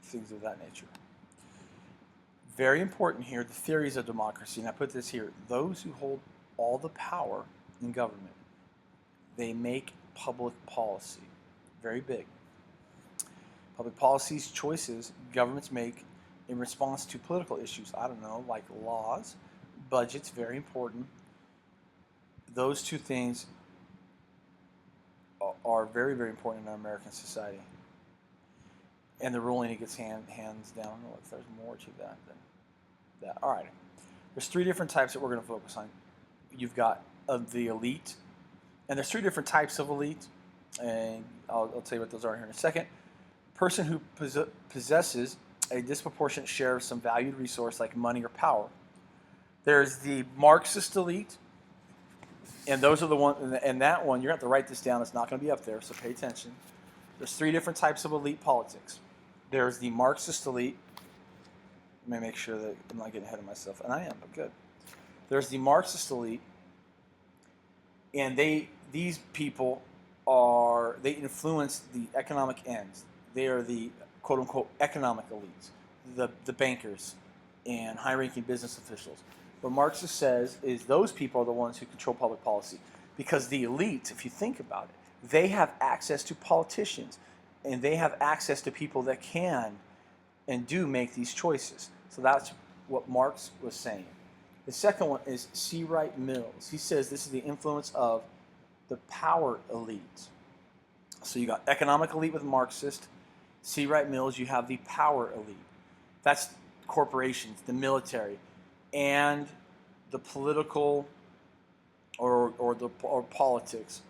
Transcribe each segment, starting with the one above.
things of that nature. Very important here, the theories of democracy, and I put this here. Those who hold all the power in government, they make public policy. Very big. Public policies, choices governments make in response to political issues. I don't know, like laws, budgets, very important. Those two things are very, very important in our American society. And the ruling it gets hands down. I don't know if there's more to that than that. All right. There's three different types that we're going to focus on. You've got the elite, and there's three different types of elite, and I'll tell you what those are here in a second. Person who possesses a disproportionate share of some valued resource like money or power. There's the Marxist elite, and those are the one, and that one, you're going to have to write this down. It's not going to be up there, so pay attention. There's three different types of elite politics. There's the Marxist elite. Let me make sure that I'm not getting ahead of myself, and I am, but good. There's the Marxist elite, and these people they influence the economic ends. They are the quote-unquote economic elites, the bankers and high-ranking business officials. What Marxist says is those people are the ones who control public policy, because the elite, if you think about it, they have access to politicians, and they have access to people that can and do make these choices. So that's what Marx was saying. The second one is C. Wright Mills. He says this is the influence of the power elite. So you got economic elite with Marxist. C. Wright Mills, you have the power elite. That's corporations, the military, and the political or politics.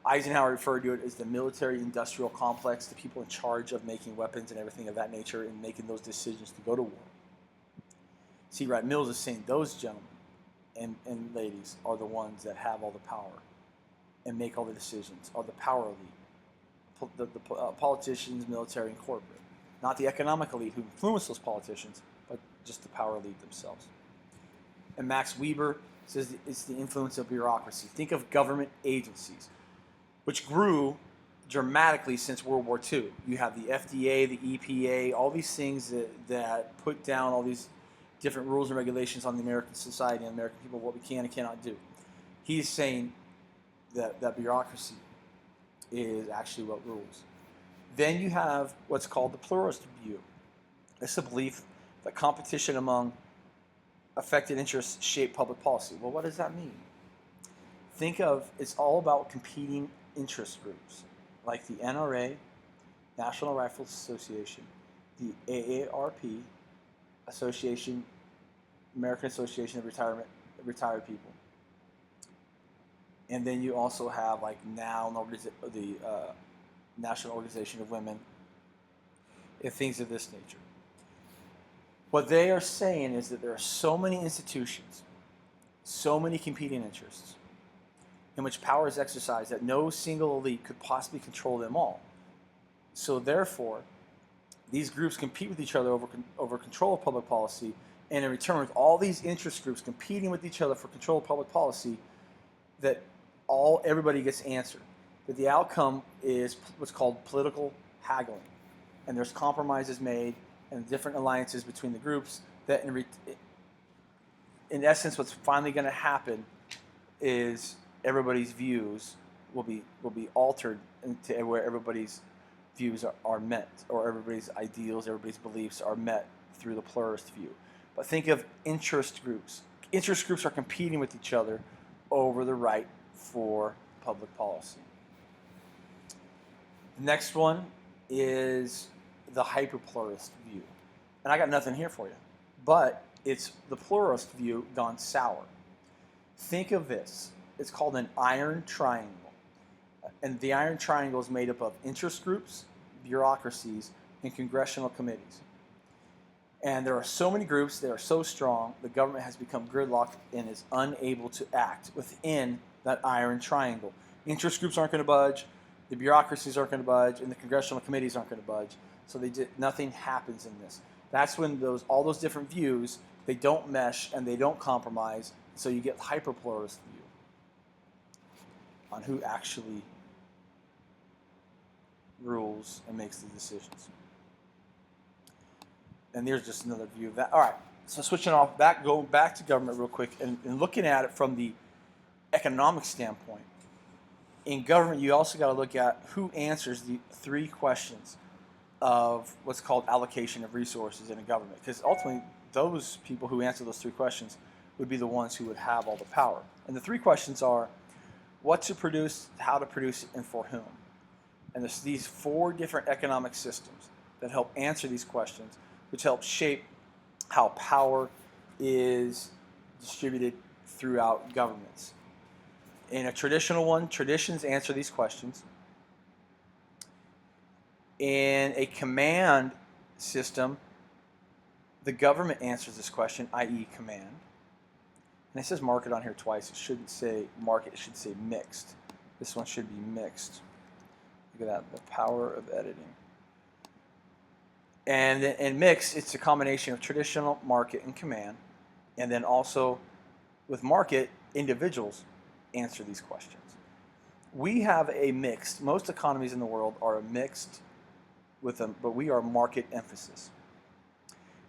Eisenhower referred to it as the military-industrial complex, the people in charge of making weapons and everything of that nature and making those decisions to go to war. C. Wright Mills is saying those gentlemen and ladies are the ones that have all the power and make all the decisions, are the power elite. The politicians, military, and corporate. Not the economic elite who influence those politicians, but just the power elite themselves. And Max Weber says it's the influence of bureaucracy. Think of government agencies, which grew dramatically since World War II. You have the FDA, the EPA, all these things that put down all these different rules and regulations on the American society and American people, what we can and cannot do. He's saying that bureaucracy is actually what rules. Then you have what's called the pluralist view. It's a belief that competition among affected interests shape public policy. Well, what does that mean? Think of, it's all about competing interest groups, like the NRA, National Rifle Association, the AARP, American Association of Retired People. And then you also have like NOW, the National Organization of Women, and things of this nature. What they are saying is that there are so many institutions, so many competing interests, in which power is exercised that no single elite could possibly control them all. So therefore, these groups compete with each other over control of public policy, and in return, with all these interest groups competing with each other for control of public policy, that everybody gets answered. That the outcome is what's called political haggling, and there's compromises made and different alliances between the groups. That in essence, what's finally going to happen is everybody's views will be altered into where everybody's views are met, or everybody's ideals, everybody's beliefs are met through the pluralist view. But think of interest groups. Interest groups are competing with each other over the right for public policy. The next one is the hyperpluralist view. And I got nothing here for you, but it's the pluralist view gone sour. Think of this. It's called an iron triangle. And the iron triangle is made up of interest groups, bureaucracies, and congressional committees. And there are so many groups that are so strong, the government has become gridlocked and is unable to act within that iron triangle. Interest groups aren't going to budge, the bureaucracies aren't going to budge, and the congressional committees aren't going to budge. So nothing happens in this. That's when all those different views, they don't mesh and they don't compromise, so you get hyperpluralist view on who actually rules and makes the decisions. And there's just another view of that. All right, so switching off back, going back to government real quick, and looking at it from the economic standpoint. In government, you also got to look at who answers the three questions of what's called allocation of resources in a government, because ultimately those people who answer those three questions would be the ones who would have all the power. And the three questions are what to produce, how to produce it, and for whom. And there's these four different economic systems that help answer these questions, which help shape how power is distributed throughout governments. In a traditional one, traditions answer these questions. In a command system, the government answers this question, i.e. command. And it says market on here twice. It shouldn't say market, it should say mixed. This one should be mixed. Look at that, the power of editing. And in mixed, it's a combination of traditional, market, and command. And then also with market, individuals answer these questions. We have a mixed, most economies in the world are a mixed with them, but we are market emphasis.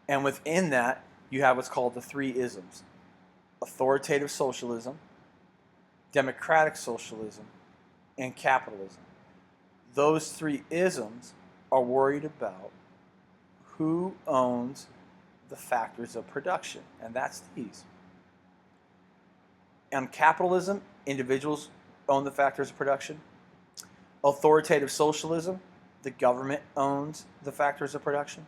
And within that, you have what's called the three isms: authoritative socialism, democratic socialism, and capitalism. Those three isms are worried about who owns the factors of production, and that's these. And capitalism, individuals own the factors of production. Authoritative socialism, the government owns the factors of production.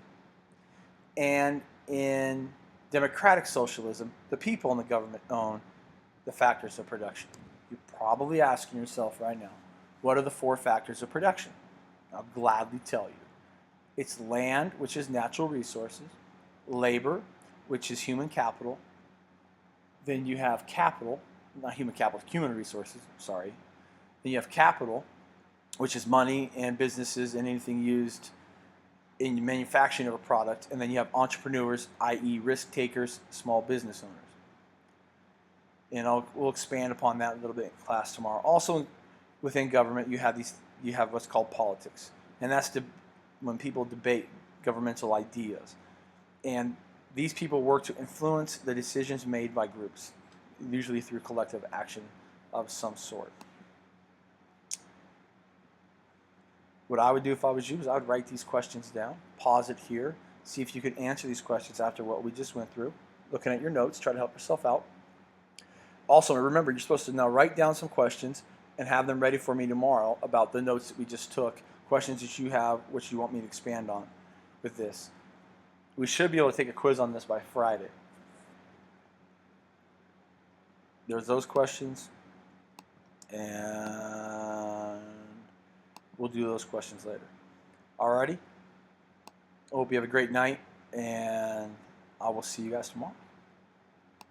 And in democratic socialism, the people in the government own the factors of production. You're probably asking yourself right now, what are the four factors of production? I'll gladly tell you. It's land, which is natural resources, labor, which is human capital. Then you have capital, not human capital, human resources, sorry. Then you have capital, which is money and businesses and anything used in manufacturing of a product. And then you have entrepreneurs, i.e. risk takers, small business owners. And we'll expand upon that a little bit in class tomorrow. Also, within government, you have what's called politics. And that's when people debate governmental ideas. And these people work to influence the decisions made by groups, usually through collective action of some sort. What I would do if I was you is I would write these questions down, pause it here, see if you could answer these questions after what we just went through. Looking at your notes, try to help yourself out. Also, remember, you're supposed to now write down some questions and have them ready for me tomorrow about the notes that we just took, questions that you have, which you want me to expand on with this. We should be able to take a quiz on this by Friday. There's those questions, and we'll do those questions later. Alrighty? I hope you have a great night, and I will see you guys tomorrow.